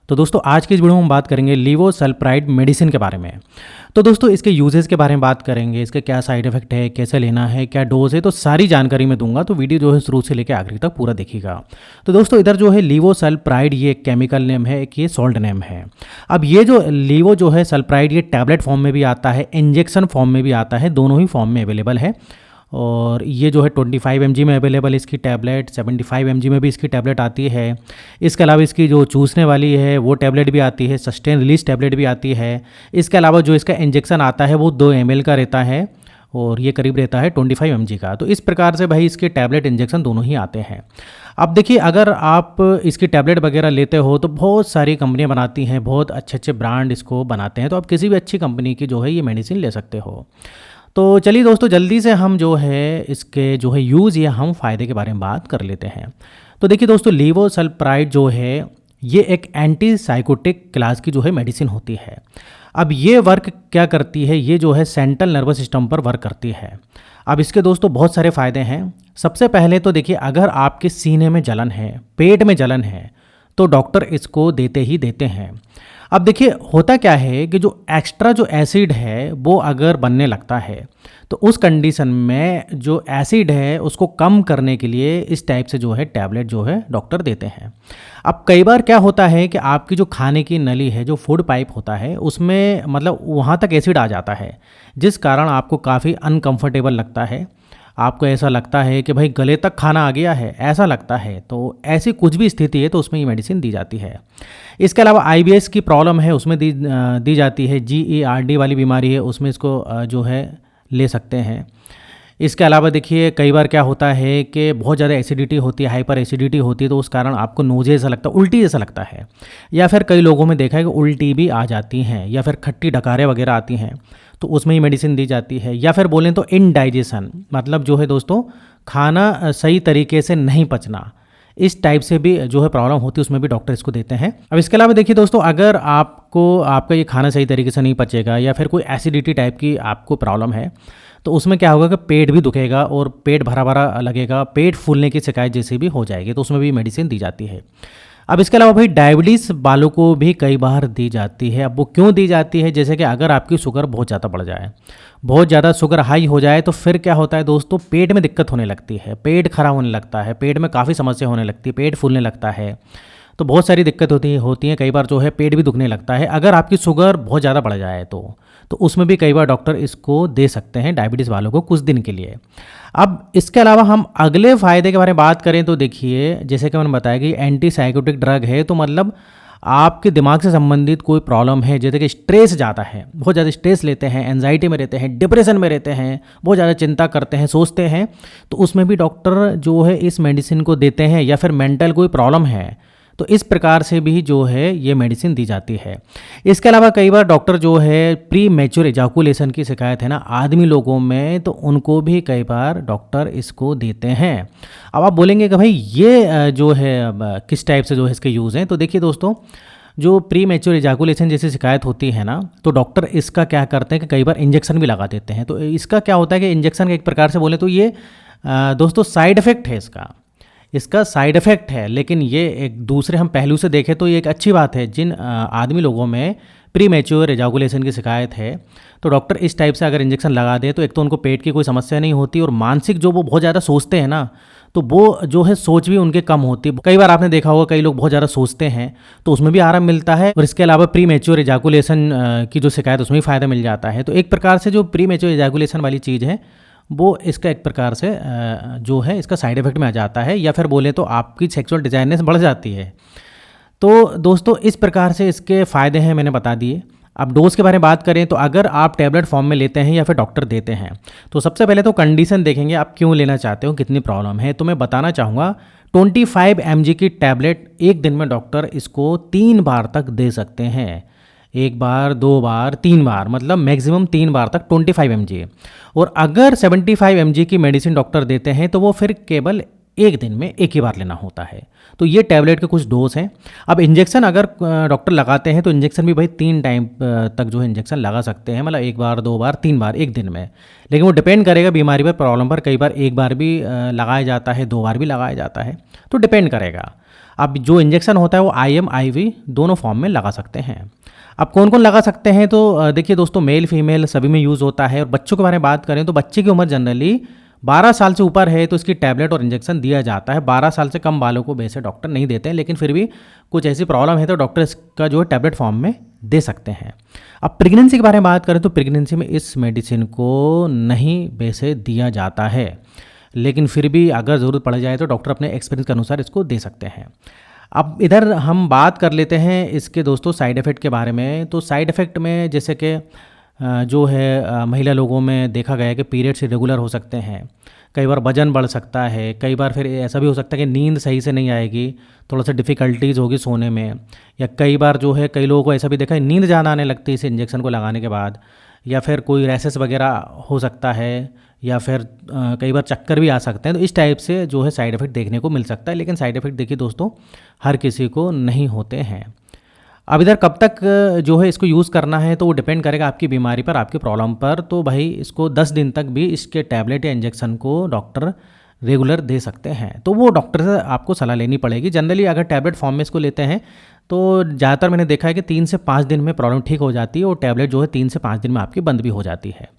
तो दोस्तों आज की इस वीडियो में हम बात करेंगे लीवोसल्प्राइड मेडिसिन के बारे में। तो दोस्तों इसके यूजेस के बारे में बात करेंगे, इसके क्या साइड इफेक्ट है, कैसे लेना है, क्या डोज है, तो सारी जानकारी मैं दूंगा। तो वीडियो जो है शुरू से लेकर आखिरी तक पूरा देखिएगा। तो दोस्तों इधर जो है लीवोसल्प्राइड ये एक केमिकल नेम है, एक ये सॉल्ट नेम है। अब ये जो लीवो जो है सल्प्राइड ये टैबलेट फॉर्म में भी आता है, इंजेक्शन फॉर्म में भी आता है, दोनों ही फॉर्म में अवेलेबल है। और ये जो है 25 mg में अवेलेबल इसकी टैबलेट, 75 mg में भी इसकी टैबलेट आती है। इसके अलावा इसकी जो चूसने वाली है वो टैबलेट भी आती है, सस्टेन रिलीज टैबलेट भी आती है। इसके अलावा जो इसका इंजेक्शन आता है वो 2 ml का रहता है और ये करीब रहता है 25 mg का। तो इस प्रकार से भाई इसके टैबलेट इंजेक्शन दोनों ही आते हैं। अब देखिए अगर आप इसकी टैबलेट वगैरह लेते हो तो बहुत सारी कंपनियां बनाती हैं, बहुत अच्छे अच्छे ब्रांड इसको बनाते हैं। तो आप किसी भी अच्छी कंपनी की जो है ये मेडिसिन ले सकते हो। तो चलिए दोस्तों जल्दी से हम जो है इसके जो है यूज़ या हम फ़ायदे के बारे में बात कर लेते हैं। तो देखिए दोस्तों लीवोसल्प्राइड जो है ये एक एंटी साइकोटिक क्लास की जो है मेडिसिन होती है। अब ये वर्क क्या करती है, ये जो है सेंट्रल नर्वस सिस्टम पर वर्क करती है। अब इसके दोस्तों बहुत सारे फ़ायदे हैं। सबसे पहले तो देखिए अगर आपके सीने में जलन है, पेट में जलन है, तो डॉक्टर इसको देते ही देते हैं। अब देखिए होता क्या है कि जो एक्स्ट्रा जो एसिड है वो अगर बनने लगता है तो उस कंडीशन में जो एसिड है उसको कम करने के लिए इस टाइप से जो है टैबलेट जो है डॉक्टर देते हैं। अब कई बार क्या होता है कि आपकी जो खाने की नली है, जो फूड पाइप होता है, उसमें मतलब वहाँ तक एसिड आ जाता है, जिस कारण आपको काफ़ी अनकंफर्टेबल लगता है। आपको ऐसा लगता है कि भाई गले तक खाना आ गया है, ऐसा लगता है। तो ऐसी कुछ भी स्थिति है तो उसमें ये मेडिसिन दी जाती है। इसके अलावा IBS की प्रॉब्लम है उसमें दी जाती है। GERD वाली बीमारी है उसमें इसको जो है ले सकते हैं। इसके अलावा देखिए कई बार क्या होता है कि बहुत ज़्यादा एसिडिटी होती है, हाइपर एसिडिटी होती है, तो उस कारण आपको नोज़े जैसा लगता है, उल्टी जैसा लगता है। या फिर कई लोगों में देखा है कि उल्टी भी आ जाती हैं, या फिर खट्टी डकारें वगैरह आती हैं, तो उसमें ही मेडिसिन दी जाती है। या फिर बोलें तो इनडाइजेशन, मतलब जो है दोस्तों खाना सही तरीके से नहीं पचना, इस टाइप से भी जो है प्रॉब्लम होती है, उसमें भी डॉक्टर इसको देते हैं। अब इसके अलावा देखिए दोस्तों अगर आपका ये खाना सही तरीके से नहीं पचेगा या फिर कोई एसिडिटी टाइप की आपको प्रॉब्लम है तो उसमें क्या होगा कि पेट भी दुखेगा और पेट भरा भरा लगेगा, पेट फूलने की शिकायत जैसी भी हो जाएगी, तो उसमें भी मेडिसिन दी जाती है। अब इसके अलावा भाई डायबिटीज़ वालों को भी कई बार दी जाती है। अब वो क्यों दी जाती है, जैसे कि अगर आपकी शुगर बहुत ज़्यादा बढ़ जाए, बहुत ज़्यादा शुगर हाई हो जाए, तो फिर क्या होता है दोस्तों, पेट में दिक्कत होने लगती है, पेट खराब होने लगता है, पेट में काफ़ी समस्या होने लगती है, पेट फूलने लगता है, तो बहुत सारी दिक्कत होती हैं। कई बार जो है पेट भी दुखने लगता है अगर आपकी शुगर बहुत ज़्यादा बढ़ जाए तो उसमें भी कई बार डॉक्टर इसको दे सकते हैं डायबिटीज़ वालों को कुछ दिन के लिए। अब इसके अलावा हम अगले फ़ायदे के बारे में बात करें तो देखिए जैसे कि मैंने बताया कि एंटी साइकोटिक ड्रग है, तो मतलब आपके दिमाग से संबंधित कोई प्रॉब्लम है, जैसे कि स्ट्रेस ज़्यादा है, बहुत ज़्यादा स्ट्रेस लेते हैं, एंजाइटी में रहते हैं, डिप्रेशन में रहते हैं, बहुत ज़्यादा चिंता करते हैं, सोचते हैं, तो उसमें भी डॉक्टर जो है इस मेडिसिन को देते हैं। या फिर मेंटल कोई प्रॉब्लम है तो इस प्रकार से भी जो है ये मेडिसिन दी जाती है। इसके अलावा कई बार डॉक्टर जो है प्री मैच्योर एजाकुलेशन की शिकायत है ना आदमी लोगों में, तो उनको भी कई बार डॉक्टर इसको देते हैं। अब आप बोलेंगे कि भाई ये जो है किस टाइप से जो है इसके यूज़ हैं, तो देखिए दोस्तों जो प्री मैच्योर एजाकुलेशन जैसी शिकायत होती है ना, तो डॉक्टर इसका क्या करते हैं कि कई बार इंजेक्शन भी लगा देते हैं। तो इसका क्या होता है कि इंजेक्शन का एक प्रकार से बोले तो ये दोस्तों साइड इफ़ेक्ट है, इसका साइड इफ़ेक्ट है, लेकिन ये एक दूसरे हम पहलू से देखें तो ये एक अच्छी बात है। जिन आदमी लोगों में प्री मैच्योर एजाकुलेशन की शिकायत है तो डॉक्टर इस टाइप से अगर इंजेक्शन लगा दे तो एक तो उनको पेट की कोई समस्या नहीं होती, और मानसिक जो वो बहुत ज़्यादा सोचते हैं ना, तो वो जो है सोच भी उनके कम होती है। कई बार आपने देखा होगा कई लोग बहुत ज़्यादा सोचते हैं तो उसमें भी आराम मिलता है, और इसके अलावा प्री मैच्योर एजाकुलेशन की जो शिकायत उसमें भी फ़ायदा मिल जाता है। तो एक प्रकार से जो प्री मैच्योर एजाकुलेशन वाली चीज़ है वो इसका एक प्रकार से जो है इसका साइड इफ़ेक्ट में आ जाता है, या फिर बोले तो आपकी सेक्सुअल डिज़ायरनेस बढ़ जाती है। तो दोस्तों इस प्रकार से इसके फ़ायदे हैं, मैंने बता दिए। अब डोज के बारे में बात करें तो अगर आप टैबलेट फॉर्म में लेते हैं या फिर डॉक्टर देते हैं तो सबसे पहले तो कंडीशन देखेंगे आप क्यों लेना चाहते हो, कितनी प्रॉब्लम है। तो मैं बताना चाहूँगा 25 mg की टैबलेट एक दिन में डॉक्टर इसको 3 बार तक दे सकते हैं, 1 बार, 2 बार, 3 बार, मतलब मैक्सिमम 3 बार तक 25 mg। और अगर 75 mg की मेडिसिन डॉक्टर देते हैं तो वो फिर केवल एक दिन में एक ही बार लेना होता है। तो ये टैबलेट के कुछ डोज हैं। अब इंजेक्शन अगर डॉक्टर लगाते हैं तो इंजेक्शन भी भाई 3 टाइम तक जो है इंजेक्शन लगा सकते हैं, मतलब 1 बार, 2 बार, 3 बार एक दिन में। लेकिन वो डिपेंड करेगा बीमारी पर, प्रॉब्लम पर। कई बार 1 बार भी लगाया जाता है, 2 बार भी लगाया जाता है, तो डिपेंड करेगा। अब जो इंजेक्शन होता है वो IM IV दोनों फॉर्म में लगा सकते हैं। अब कौन कौन लगा सकते हैं, तो देखिए दोस्तों, मेल फीमेल सभी में यूज़ होता है। और बच्चों के बारे में बात करें तो बच्चे की उम्र जनरली 12 साल से ऊपर है तो इसकी टैबलेट और इंजेक्शन दिया जाता है। 12 साल से कम वालों को वैसे डॉक्टर नहीं देते हैं, लेकिन फिर भी कुछ ऐसी प्रॉब्लम है तो डॉक्टर इसका जो है टैबलेट फॉर्म में दे सकते हैं। अब प्रेगनेंसी के बारे में बात करें तो प्रेगनेंसी में इस मेडिसिन को नहीं वैसे दिया जाता है, लेकिन फिर भी अगर ज़रूरत पड़ जाए तो डॉक्टर अपने एक्सपीरियंस के अनुसार इसको दे सकते हैं। अब इधर हम बात कर लेते हैं इसके दोस्तों साइड इफ़ेक्ट के बारे में। तो साइड इफ़ेक्ट में जैसे कि जो है महिला लोगों में देखा गया है कि पीरियड्स इरेगुलर हो सकते हैं, कई बार वजन बढ़ सकता है, कई बार फिर ऐसा भी हो सकता है कि नींद सही से नहीं आएगी, थोड़ा सा डिफ़िकल्टीज़ होगी सोने में, या कई बार जो है कई लोगों को ऐसा भी देखा है नींद ज़्यादा आने लगती है इस इंजेक्शन को लगाने के बाद, या फिर कोई रैसेस वगैरह हो सकता है, या फिर कई बार चक्कर भी आ सकते हैं। तो इस टाइप से जो है साइड इफ़ेक्ट देखने को मिल सकता है, लेकिन साइड इफ़ेक्ट देखिए दोस्तों हर किसी को नहीं होते हैं। अब इधर कब तक जो है इसको यूज़ करना है तो वो डिपेंड करेगा आपकी बीमारी पर, आपकी प्रॉब्लम पर। तो भाई इसको 10 दिन तक भी इसके टैबलेट या इंजेक्शन को डॉक्टर रेगुलर दे सकते हैं, तो वो डॉक्टर से आपको सलाह लेनी पड़ेगी। जनरली अगर टैबलेट फॉर्म में इसको लेते हैं तो ज़्यादातर मैंने देखा है कि 3 से 5 दिन में प्रॉब्लम ठीक हो जाती है और टैबलेट जो है 3 से 5 दिन में आपकी बंद भी हो जाती है।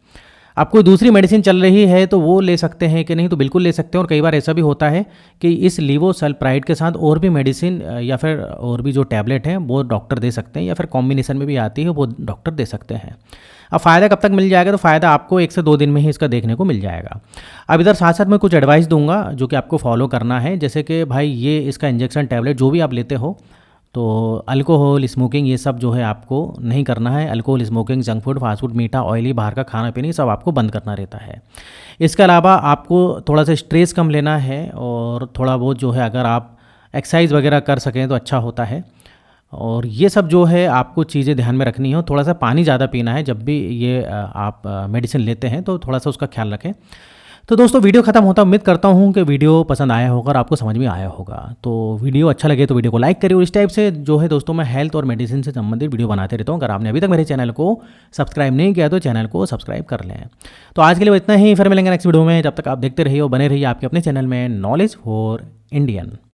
आप कोई दूसरी मेडिसिन चल रही है तो वो ले सकते हैं कि नहीं, तो बिल्कुल ले सकते हैं। और कई बार ऐसा भी होता है कि इस लीवोसल्प्राइड के साथ और भी मेडिसिन या फिर और भी जो टैबलेट हैं वो डॉक्टर दे सकते हैं, या फिर कॉम्बिनेशन में भी आती है वो डॉक्टर दे सकते हैं। अब फ़ायदा कब तक मिल जाएगा, तो फ़ायदा आपको 1 से 2 दिन में ही इसका देखने को मिल जाएगा। अब इधर साथ साथ मैं कुछ एडवाइस दूंगा जो कि आपको फॉलो करना है, जैसे कि भाई ये इसका इंजेक्शन टैबलेट जो भी आप लेते हो तो अल्कोहल, स्मोकिंग ये सब जो है आपको नहीं करना है। Alcohol, smoking, junk food, fast food, मीठा, ऑयली, बाहर का खाना पीना, ये सब आपको बंद करना रहता है। इसके अलावा आपको थोड़ा सा स्ट्रेस कम लेना है, और थोड़ा बहुत जो है अगर आप एक्सरसाइज वगैरह कर सकें तो अच्छा होता है। और ये सब जो है आपको चीज़ें ध्यान में रखनी है। थोड़ा सा पानी ज़्यादा पीना है जब भी ये आप मेडिसिन लेते हैं, तो थोड़ा सा उसका ख्याल रखें। तो दोस्तों वीडियो खत्म होता, उम्मीद करता हूँ कि वीडियो पसंद आया होगा और आपको समझ में आया होगा। तो वीडियो अच्छा लगे तो वीडियो को लाइक करिए। और इस टाइप से जो है दोस्तों मैं हेल्थ और मेडिसिन से संबंधित वीडियो बनाते रहता हूँ। अगर आपने अभी तक मेरे चैनल को सब्सक्राइब नहीं किया तो चैनल को सब्सक्राइब कर लें। तो आज के लिए इतना ही, फिर मिलेंगे नेक्स्ट वीडियो में। जब तक आप देखते रहिए और बने रहिए आपके अपने चैनल में नॉलेज फॉर इंडियन।